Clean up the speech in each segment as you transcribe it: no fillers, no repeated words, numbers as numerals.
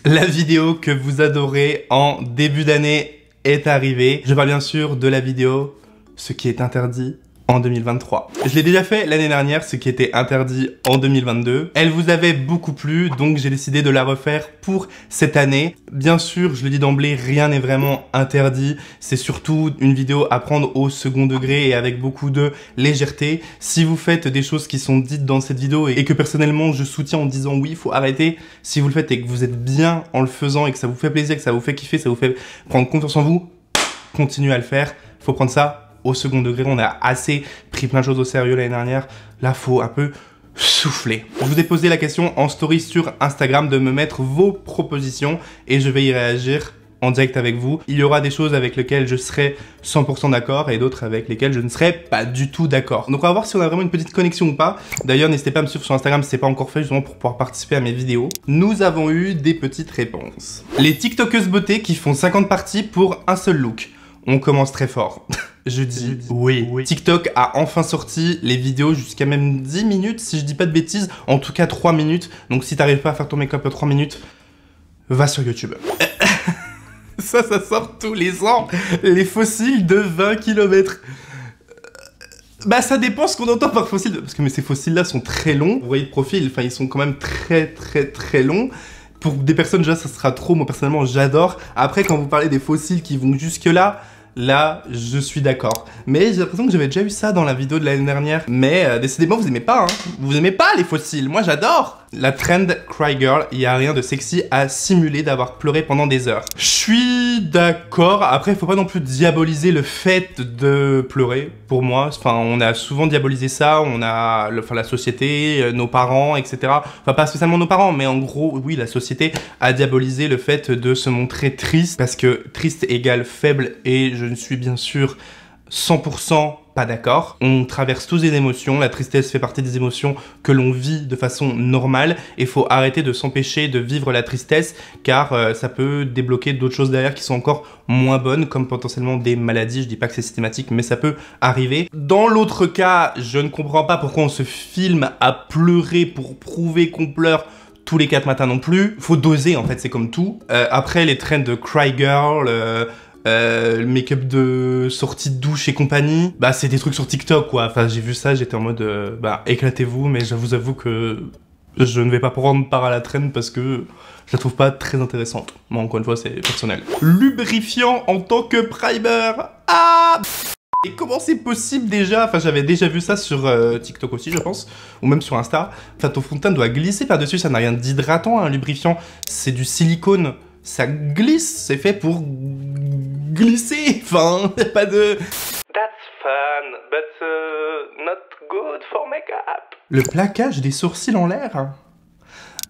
La vidéo que vous adorez en début d'année est arrivée. Je parle bien sûr de la vidéo ce qui est interdit en 2023. Je l'ai déjà fait l'année dernière, ce qui était interdit en 2022. Elle vous avait beaucoup plu, donc j'ai décidé de la refaire pour cette année. Bien sûr, je le dis d'emblée, rien n'est vraiment interdit. C'est surtout une vidéo à prendre au second degré et avec beaucoup de légèreté. Si vous faites des choses qui sont dites dans cette vidéo et que personnellement je soutiens en disant oui, il faut arrêter. Si vous le faites et que vous êtes bien en le faisant et que ça vous fait plaisir, que ça vous fait kiffer, ça vous fait prendre confiance en vous, continuez à le faire. Faut prendre ça au second degré. On a assez pris plein de choses au sérieux l'année dernière. Là, faut un peu souffler. Je vous ai posé la question en story sur Instagram de me mettre vos propositions et je vais y réagir en direct avec vous. Il y aura des choses avec lesquelles je serai 100% d'accord et d'autres avec lesquelles je ne serai pas du tout d'accord. Donc on va voir si on a vraiment une petite connexion ou pas. D'ailleurs, n'hésitez pas à me suivre sur Instagram si c'est pas encore fait, justement pour pouvoir participer à mes vidéos. Nous avons eu des petites réponses. Les TikTokeuses beauté qui font 50 parties pour un seul look. On commence très fort. Je dis oui. TikTok a enfin sorti les vidéos jusqu'à même 10 minutes, si je dis pas de bêtises. En tout cas 3 minutes. Donc si t'arrives pas à faire ton make-up à 3 minutes, va sur YouTube. Ça sort tous les ans. Les fossiles de 20 km. Bah ça dépend ce qu'on entend par fossile. Parce que ces fossiles-là sont très longs. Vous voyez le profil, enfin ils sont quand même très longs. Pour des personnes, déjà, ça sera trop. Moi, personnellement, j'adore. Après, quand vous parlez des fossiles qui vont jusque-là, là, je suis d'accord. Mais j'ai l'impression que j'avais déjà eu ça dans la vidéo de l'année dernière. Mais décidément, vous aimez pas, hein. Vous aimez pas les fossiles. Moi, j'adore. La trend Cry Girl, il n'y a rien de sexy à simuler d'avoir pleuré pendant des heures. Je suis d'accord. Après, il faut pas non plus diaboliser le fait de pleurer, pour moi. Enfin, on a souvent diabolisé ça. On a la société, nos parents, etc. Enfin, pas spécialement nos parents, mais en gros, oui, la société a diabolisé le fait de se montrer triste. Parce que triste égale faible et je ne suis bien sûr 100% pas d'accord. On traverse tous des émotions, la tristesse fait partie des émotions que l'on vit de façon normale et il faut arrêter de s'empêcher de vivre la tristesse car ça peut débloquer d'autres choses derrière qui sont encore moins bonnes comme potentiellement des maladies. Je dis pas que c'est systématique mais ça peut arriver. Dans l'autre cas, je ne comprends pas pourquoi on se filme à pleurer pour prouver qu'on pleure tous les 4 matins non plus. Faut doser en fait, c'est comme tout. Après les trends de Cry Girl, le make-up de sortie de douche et compagnie, bah c'est des trucs sur TikTok quoi. Enfin j'ai vu ça, j'étais en mode bah éclatez-vous, mais je vous avoue que je ne vais pas prendre part à la trend parce que je la trouve pas très intéressante. Moi encore une fois c'est personnel. Lubrifiant en tant que primer. Ah! Et comment c'est possible déjà? Enfin j'avais déjà vu ça sur TikTok aussi je pense, ou même sur Insta. Enfin ton fond de teint doit glisser par-dessus, ça n'a rien d'hydratant un lubrifiant, c'est du silicone. Ça glisse, c'est fait pour glisser, enfin, pas de... That's fun, but not good for make-up. Le plaquage des sourcils en l'air.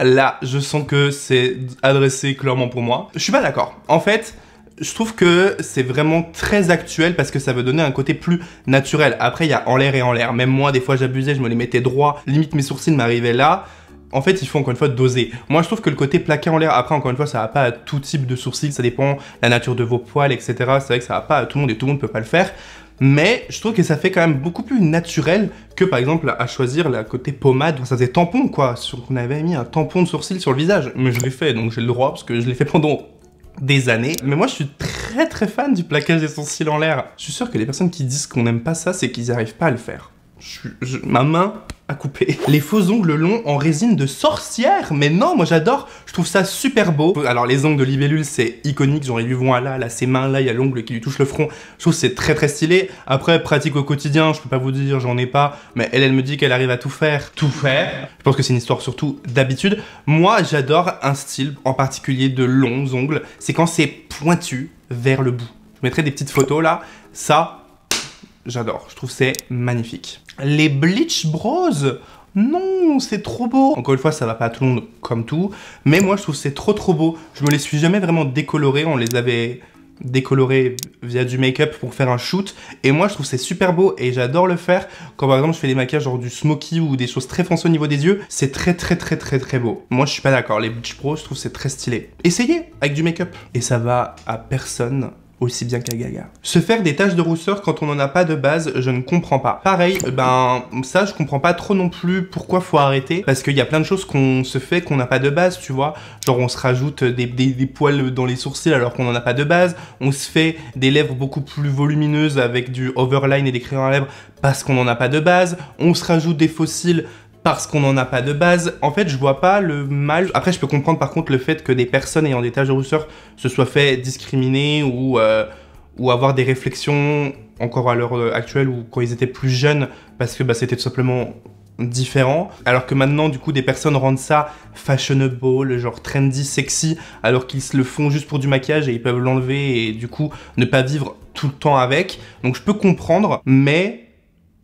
Là, je sens que c'est adressé clairement pour moi. Je suis pas d'accord. En fait, je trouve que c'est vraiment très actuel parce que ça veut donner un côté plus naturel. Après, il y a en l'air et en l'air. Même moi, des fois, j'abusais, je me les mettais droit. Limite, mes sourcils m'arrivaient là. En fait, il faut encore une fois doser. Moi, je trouve que le côté plaqué en l'air, après, encore une fois, ça va pas à tout type de sourcils, ça dépend de la nature de vos poils, etc. C'est vrai que ça va pas à tout le monde et tout le monde peut pas le faire. Mais je trouve que ça fait quand même beaucoup plus naturel que, par exemple, à choisir la côté pommade. Ça faisait tampon, quoi. On avait mis un tampon de sourcil sur le visage. Mais je l'ai fait, donc j'ai le droit, parce que je l'ai fait pendant des années. Mais moi, je suis très fan du plaquage des sourcils en l'air. Je suis sûr que les personnes qui disent qu'on n'aime pas ça, c'est qu'ils n'arrivent pas à le faire. Ma main à couper. Les faux ongles longs en résine de sorcière. Mais non, moi j'adore. Je trouve ça super beau. Alors les ongles de Libellule, c'est iconique. Genre ils lui vont là, ces mains là, il y a l'ongle qui lui touche le front. Je trouve c'est très stylé. Après, pratique au quotidien, je peux pas vous dire, j'en ai pas. Mais elle me dit qu'elle arrive à tout faire. Je pense que c'est une histoire surtout d'habitude. Moi, j'adore un style en particulier de longs ongles. C'est quand c'est pointu vers le bout. Je mettrai des petites photos là. Ça... j'adore, je trouve c'est magnifique. Les Bleach Bros, non, c'est trop beau. Encore une fois, ça va pas à tout le monde comme tout, mais moi je trouve c'est trop beau. Je me les suis jamais vraiment décolorés, on les avait décolorés via du make-up pour faire un shoot, et moi je trouve c'est super beau et j'adore le faire. Quand par exemple je fais des maquillages genre du smoky ou des choses très foncées au niveau des yeux, c'est très beau. Moi je suis pas d'accord, les Bleach Bros, je trouve c'est très stylé. Essayez avec du make-up. Et ça va à personne aussi bien qu'à Gaga. Se faire des taches de rousseur quand on n'en a pas de base, je ne comprends pas. Pareil, ça je comprends pas trop non plus pourquoi faut arrêter, parce qu'il y a plein de choses qu'on se fait qu'on n'a pas de base, tu vois. Genre on se rajoute des poils dans les sourcils alors qu'on n'en a pas de base, on se fait des lèvres beaucoup plus volumineuses avec du overline et des crayons à lèvres parce qu'on n'en a pas de base, on se rajoute des faux cils parce qu'on n'en a pas de base. En fait, je vois pas le mal. Après, je peux comprendre par contre le fait que des personnes ayant des taches de rousseur se soient fait discriminer ou avoir des réflexions encore à l'heure actuelle ou quand ils étaient plus jeunes parce que c'était tout simplement différent. Alors que maintenant, du coup, des personnes rendent ça fashionable, genre trendy, sexy, alors qu'ils se le font juste pour du maquillage et ils peuvent l'enlever et du coup ne pas vivre tout le temps avec. Donc je peux comprendre, mais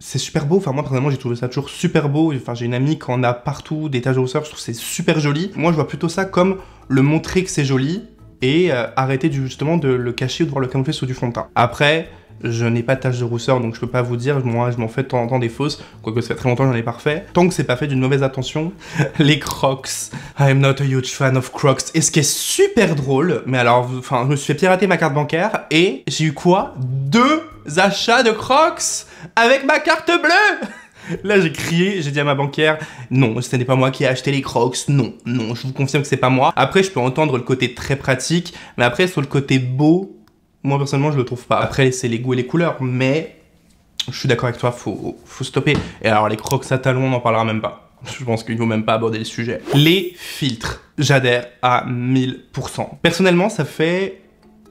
c'est super beau. Enfin, moi, personnellement, j'ai trouvé ça toujours super beau. Enfin, j'ai une amie qui en a partout, des taches de rousseur. Je trouve que c'est super joli. Moi, je vois plutôt ça comme le montrer que c'est joli et arrêter justement de le cacher ou de voir le camoufler sous du fond de teint. Après, je n'ai pas de taches de rousseur, donc je peux pas vous dire. Moi, je m'en fais de temps en temps des fausses. Quoique ça fait très longtemps que j'en ai pas refait. Tant que c'est pas fait d'une mauvaise intention. Les Crocs. I'm not a huge fan of Crocs. Et ce qui est super drôle, mais alors, enfin, je me suis fait pirater ma carte bancaire et j'ai eu quoi? 2 achats de Crocs avec ma carte bleue. Là, j'ai crié, j'ai dit à ma banquière, non, ce n'est pas moi qui ai acheté les Crocs, non, je vous confirme que c'est pas moi. Après, je peux entendre le côté très pratique, mais après, sur le côté beau, moi, personnellement, je le trouve pas. Après, c'est les goûts et les couleurs, mais je suis d'accord avec toi, faut stopper. Et alors, les Crocs à talons, on n'en parlera même pas. Je pense qu'il ne faut même pas aborder le sujet. Les filtres, j'adhère à 1000%. Personnellement, ça fait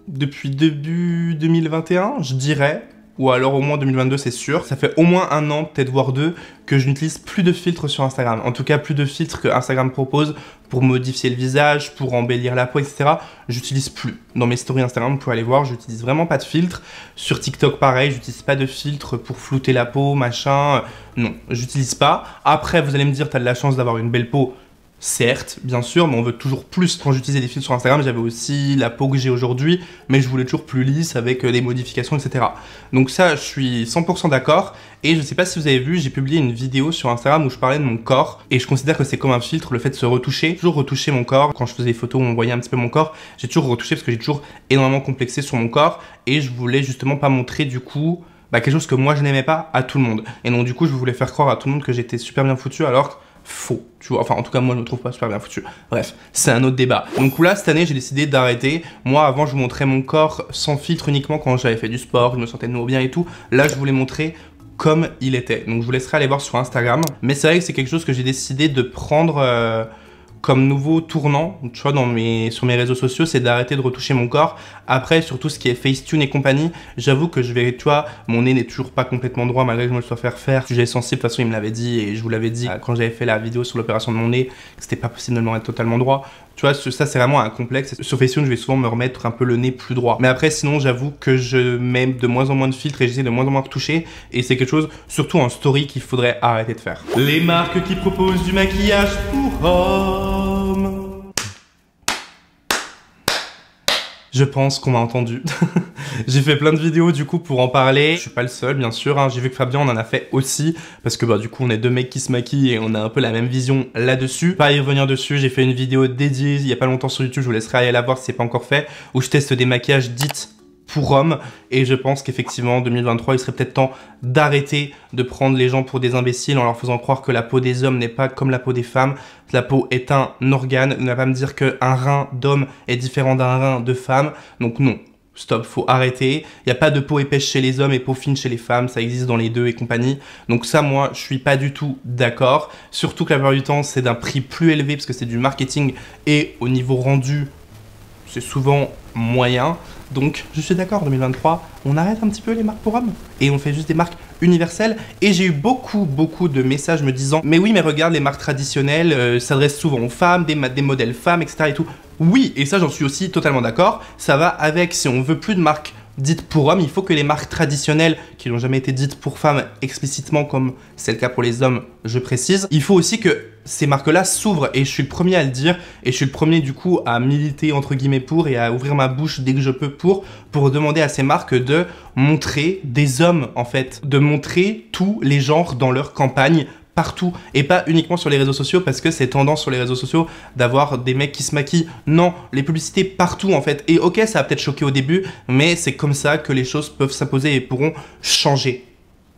depuis début 2021, je dirais, ou alors au moins 2022, c'est sûr. Ça fait au moins 1 an, peut-être voire 2, que je n'utilise plus de filtres sur Instagram. En tout cas, plus de filtres que Instagram propose pour modifier le visage, pour embellir la peau, etc. J'utilise plus. Dans mes stories Instagram, vous pouvez aller voir, j'utilise vraiment pas de filtre. Sur TikTok, pareil, j'utilise pas de filtre pour flouter la peau, machin. Non, j'utilise pas. Après, vous allez me dire, t'as de la chance d'avoir une belle peau. Certes, bien sûr, mais on veut toujours plus. Quand j'utilisais des filtres sur Instagram, j'avais aussi la peau que j'ai aujourd'hui, mais je voulais toujours plus lisse avec des modifications, etc. Donc ça, je suis 100% d'accord. Et je sais pas si vous avez vu, j'ai publié une vidéo sur Instagram où je parlais de mon corps. Et je considère que c'est comme un filtre, le fait de se retoucher. J'ai toujours retouché mon corps. Quand je faisais des photos où on voyait un petit peu mon corps, j'ai toujours retouché parce que j'ai toujours énormément complexé sur mon corps. Et je voulais justement pas montrer du coup quelque chose que moi je n'aimais pas à tout le monde. Et donc du coup, je voulais faire croire à tout le monde que j'étais super bien foutu alors que faux, tu vois, enfin en tout cas moi je me trouve pas super bien foutu. Bref, c'est un autre débat. Donc là, cette année, j'ai décidé d'arrêter. Moi, avant, je vous montrais mon corps sans filtre uniquement quand j'avais fait du sport, je me sentais de nouveau bien et tout. Là, je voulais montrer comme il était. Donc je vous laisserai aller voir sur Instagram. Mais c'est vrai que c'est quelque chose que j'ai décidé de prendre comme nouveau tournant, tu vois, sur mes réseaux sociaux, c'est d'arrêter de retoucher mon corps. Après, sur tout ce qui est Facetune et compagnie, j'avoue que je vais, tu vois, mon nez n'est toujours pas complètement droit malgré que je me le sois fait refaire. Sujet sensible, de toute façon, il me l'avait dit et je vous l'avais dit quand j'avais fait la vidéo sur l'opération de mon nez, que c'était pas possible de me le mettre totalement droit. Tu vois, ça c'est vraiment un complexe. Sur Facetune, je vais souvent me remettre un peu le nez plus droit. Mais après, sinon, j'avoue que je mets de moins en moins de filtres et j'essaie de moins en moins de retoucher. Et c'est quelque chose, surtout en story, qu'il faudrait arrêter de faire. Les marques qui proposent du maquillage pour hommes. Je pense qu'on m'a entendu. J'ai fait plein de vidéos du coup pour en parler. Je suis pas le seul bien sûr, hein. J'ai vu que Fabien on en a fait aussi. Parce que du coup on est 2 mecs qui se maquillent et on a un peu la même vision là-dessus. Pas y revenir dessus, j'ai fait une vidéo dédiée il y a pas longtemps sur YouTube, je vous laisserai aller la voir si c'est pas encore fait. Où je teste des maquillages dites pour hommes, et je pense qu'effectivement en 2023 il serait peut-être temps d'arrêter de prendre les gens pour des imbéciles en leur faisant croire que la peau des hommes n'est pas comme la peau des femmes. La peau est un organe, ne va pas me dire qu'un rein d'homme est différent d'un rein de femme, donc non. Stop, faut arrêter. Il n'y a pas de peau épaisse chez les hommes et peau fine chez les femmes, ça existe dans les deux et compagnie. Donc ça, moi, je suis pas du tout d'accord. Surtout que la plupart du temps, c'est d'un prix plus élevé parce que c'est du marketing et au niveau rendu, c'est souvent moyen. Donc, je suis d'accord, 2023, on arrête un petit peu les marques pour hommes et on fait juste des marques universelles. Et j'ai eu beaucoup de messages me disant « Mais oui, mais regarde, les marques traditionnelles s'adressent souvent aux femmes, des modèles femmes, etc. et tout. » Oui, et ça, j'en suis aussi totalement d'accord. Ça va avec, si on veut plus de marques dites pour hommes, il faut que les marques traditionnelles, qui n'ont jamais été dites pour femmes explicitement, comme c'est le cas pour les hommes, je précise, il faut aussi que ces marques-là s'ouvrent, et je suis le premier à le dire, et je suis le premier du coup à militer entre guillemets pour, et à ouvrir ma bouche dès que je peux pour demander à ces marques de montrer des hommes en fait, de montrer tous les genres dans leur campagne, partout et pas uniquement sur les réseaux sociaux parce que c'est tendance sur les réseaux sociaux d'avoir des mecs qui se maquillent. Non, les publicités partout en fait. Et ok, ça va peut-être choquer au début, mais c'est comme ça que les choses peuvent s'imposer et pourront changer.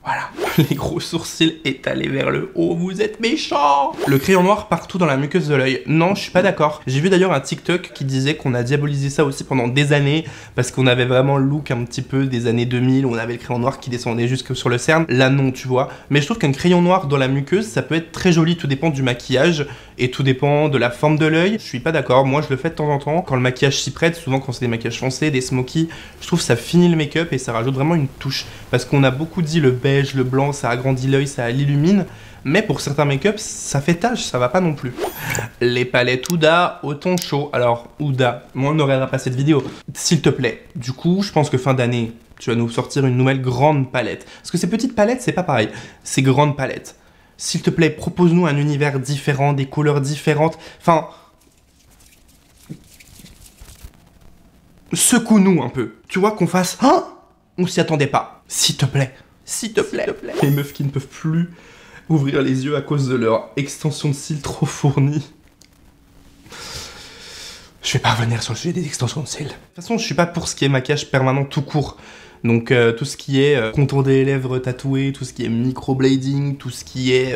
Voilà, les gros sourcils étalés vers le haut, vous êtes méchants. Le crayon noir partout dans la muqueuse de l'œil. Non, je suis pas d'accord. J'ai vu d'ailleurs un TikTok qui disait qu'on a diabolisé ça aussi pendant des années parce qu'on avait vraiment le look un petit peu des années 2000 où on avait le crayon noir qui descendait jusque sur le cerne. Là non, tu vois. Mais je trouve qu'un crayon noir dans la muqueuse, ça peut être très joli. Tout dépend du maquillage et tout dépend de la forme de l'œil. Je suis pas d'accord. Moi, je le fais de temps en temps quand le maquillage s'y prête. Souvent quand c'est des maquillages foncés, des smokies, je trouve que ça finit le make-up et ça rajoute vraiment une touche. Parce qu'on a beaucoup dit le beige, le blanc, ça agrandit l'œil, ça l'illumine, mais pour certains make-up, ça fait tache, ça va pas non plus. Les palettes Huda au ton chaud. Alors, Huda, moi on ne regardera pas cette vidéo, s'il te plaît. Du coup, je pense que fin d'année, tu vas nous sortir une nouvelle grande palette. Parce que ces petites palettes, c'est pas pareil, ces grandes palettes. S'il te plaît, propose-nous un univers différent, des couleurs différentes, enfin... secoue-nous un peu. Tu vois, qu'on fasse... Hein, on s'y attendait pas. S'il te plaît. S'il te plaît. Les meufs qui ne peuvent plus ouvrir les yeux à cause de leur extension de cils trop fournie. Je vais pas revenir sur le sujet des extensions de cils. De toute façon, je suis pas pour ce qui est maquillage permanent tout court. Donc tout ce qui est contour des lèvres tatoué, tout ce qui est microblading, tout ce qui est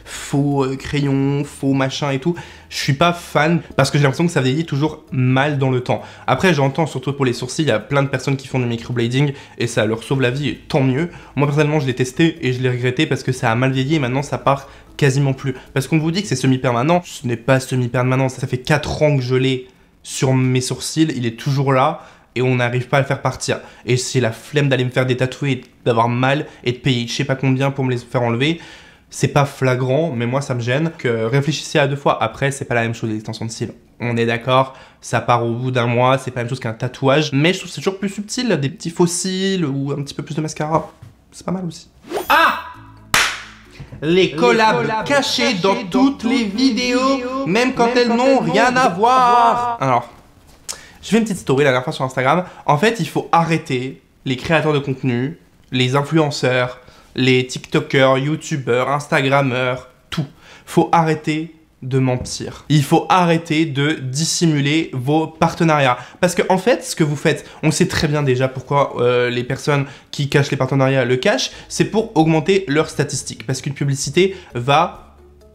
faux crayon, faux machin et tout, je suis pas fan parce que j'ai l'impression que ça vieillit toujours mal dans le temps. Après j'entends surtout pour les sourcils, il y a plein de personnes qui font du microblading et ça leur sauve la vie et tant mieux. Moi personnellement je l'ai testé et je l'ai regretté parce que ça a mal vieilli et maintenant ça part quasiment plus. Parce qu'on vous dit que c'est semi-permanent, ce n'est pas semi-permanent, ça fait 4 ans que je l'ai sur mes sourcils, il est toujours là. Et on n'arrive pas à le faire partir. Et c'est la flemme d'aller me faire des tatoués, d'avoir mal et de payer je sais pas combien pour me les faire enlever. C'est pas flagrant, mais moi ça me gêne. Que réfléchissez à 2 fois. Après, c'est pas la même chose les extensions de cils. On est d'accord, ça part au bout d'un mois, c'est pas la même chose qu'un tatouage. Mais je trouve que c'est toujours plus subtil, des petits faux cils ou un petit peu plus de mascara. C'est pas mal aussi. Ah! Les collabs cachés dans toutes les vidéos, même quand elles n'ont rien à voir. Alors... je fais une petite story la dernière fois sur Instagram. En fait, il faut arrêter les créateurs de contenu, les influenceurs, les TikTokers, YouTubeurs, Instagrammeurs, tout. Faut arrêter de mentir. Il faut arrêter de dissimuler vos partenariats. Parce que en fait, ce que vous faites, on sait très bien déjà pourquoi les personnes qui cachent les partenariats le cachent, c'est pour augmenter leurs statistiques. Parce qu'une publicité va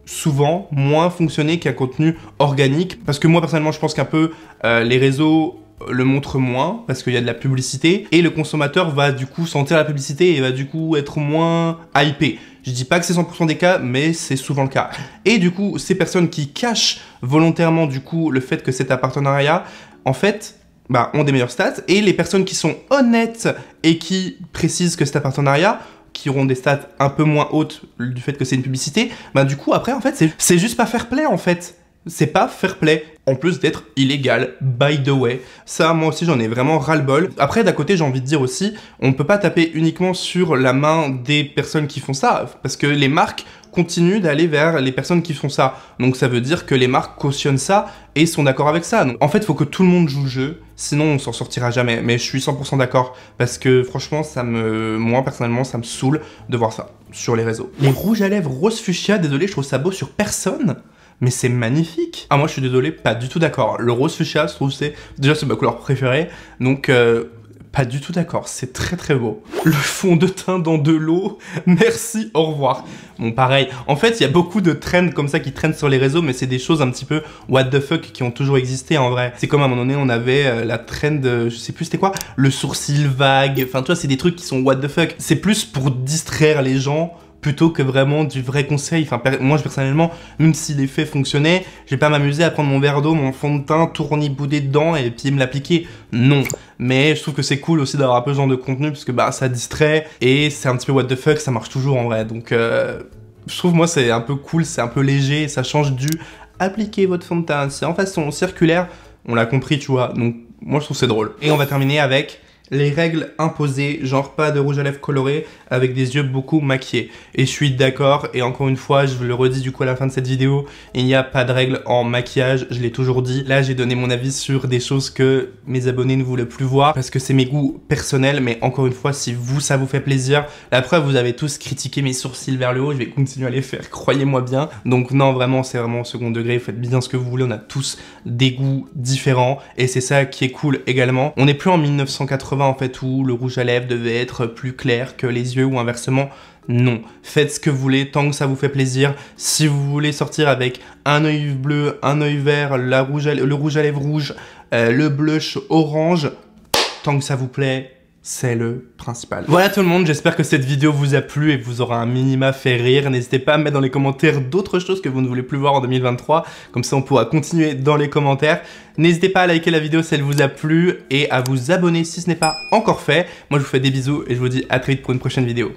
souvent moins fonctionner qu'un contenu organique. Parce que moi, personnellement, je pense qu'un peu les réseaux le montrent moins parce qu'il y a de la publicité et le consommateur va du coup sentir la publicité et va du coup être moins hypé. Je dis pas que c'est 100% des cas, mais c'est souvent le cas. Et du coup, ces personnes qui cachent volontairement du coup le fait que c'est un partenariat, en fait, bah, ont des meilleures stats. Et les personnes qui sont honnêtes et qui précisent que c'est un partenariat, qui auront des stats un peu moins hautes du fait que c'est une publicité, bah du coup après en fait c'est juste pas fair play en fait. C'est pas fair play, en plus d'être illégal, by the way. Ça, moi aussi, j'en ai vraiment ras-le-bol. Après, d'un côté, j'ai envie de dire aussi, on peut pas taper uniquement sur la main des personnes qui font ça, parce que les marques continuent d'aller vers les personnes qui font ça. Donc ça veut dire que les marques cautionnent ça et sont d'accord avec ça. Donc, en fait, il faut que tout le monde joue le jeu, sinon on s'en sortira jamais. Mais je suis 100% d'accord, parce que franchement, moi, personnellement, ça me saoule de voir ça sur les réseaux. Les rouges à lèvres rose fuchsia, désolé, je trouve ça beau sur personne. Mais c'est magnifique. Ah moi je suis désolé, pas du tout d'accord. Le rose fuchsia, je trouve c'est ma couleur préférée. Donc pas du tout d'accord, c'est très très beau. Le fond de teint dans de l'eau, merci, au revoir. Bon pareil, en fait il y a beaucoup de trends comme ça qui traînent sur les réseaux, mais c'est des choses un petit peu what the fuck qui ont toujours existé en vrai. C'est comme à un moment donné on avait la trend, je sais plus c'était quoi, le sourcil vague, enfin tu vois c'est des trucs qui sont what the fuck. C'est plus pour distraire les gens plutôt que vraiment du vrai conseil. Enfin, moi, personnellement, même si l'effet fonctionnait, je vais pas m'amuser à prendre mon verre d'eau, mon fond de teint, tourner-bouder dedans et puis me l'appliquer. Non. Mais je trouve que c'est cool aussi d'avoir un peu ce genre de contenu parce que bah ça distrait et c'est un petit peu what the fuck, ça marche toujours en vrai. Donc, je trouve moi c'est un peu cool, c'est un peu léger, ça change du appliquer votre fond de teint, c'est en façon circulaire, on l'a compris, tu vois. Donc, moi je trouve c'est drôle. Et on va terminer avec les règles imposées, genre pas de rouge à lèvres coloré avec des yeux beaucoup maquillés. Et je suis d'accord, et encore une fois, je le redis du coup à la fin de cette vidéo, il n'y a pas de règles en maquillage, je l'ai toujours dit. Là, j'ai donné mon avis sur des choses que mes abonnés ne voulaient plus voir, parce que c'est mes goûts personnels, mais encore une fois, si vous, ça vous fait plaisir, la preuve, vous avez tous critiqué mes sourcils vers le haut, je vais continuer à les faire, croyez-moi bien. Donc non, vraiment, c'est vraiment au second degré, vous faites bien ce que vous voulez, on a tous des goûts différents, et c'est ça qui est cool également. On n'est plus en 1980 en fait, où le rouge à lèvres devait être plus clair que les yeux, ou inversement. Non, faites ce que vous voulez tant que ça vous fait plaisir. Si vous voulez sortir avec un œil bleu, un œil vert, le rouge à lèvres rouge, le blush orange, tant que ça vous plaît, c'est le principal. Voilà tout le monde, j'espère que cette vidéo vous a plu et vous aura un minima fait rire. N'hésitez pas à mettre dans les commentaires d'autres choses que vous ne voulez plus voir en 2023, comme ça on pourra continuer dans les commentaires. N'hésitez pas à liker la vidéo si elle vous a plu et à vous abonner si ce n'est pas encore fait. Moi je vous fais des bisous et je vous dis à très vite pour une prochaine vidéo.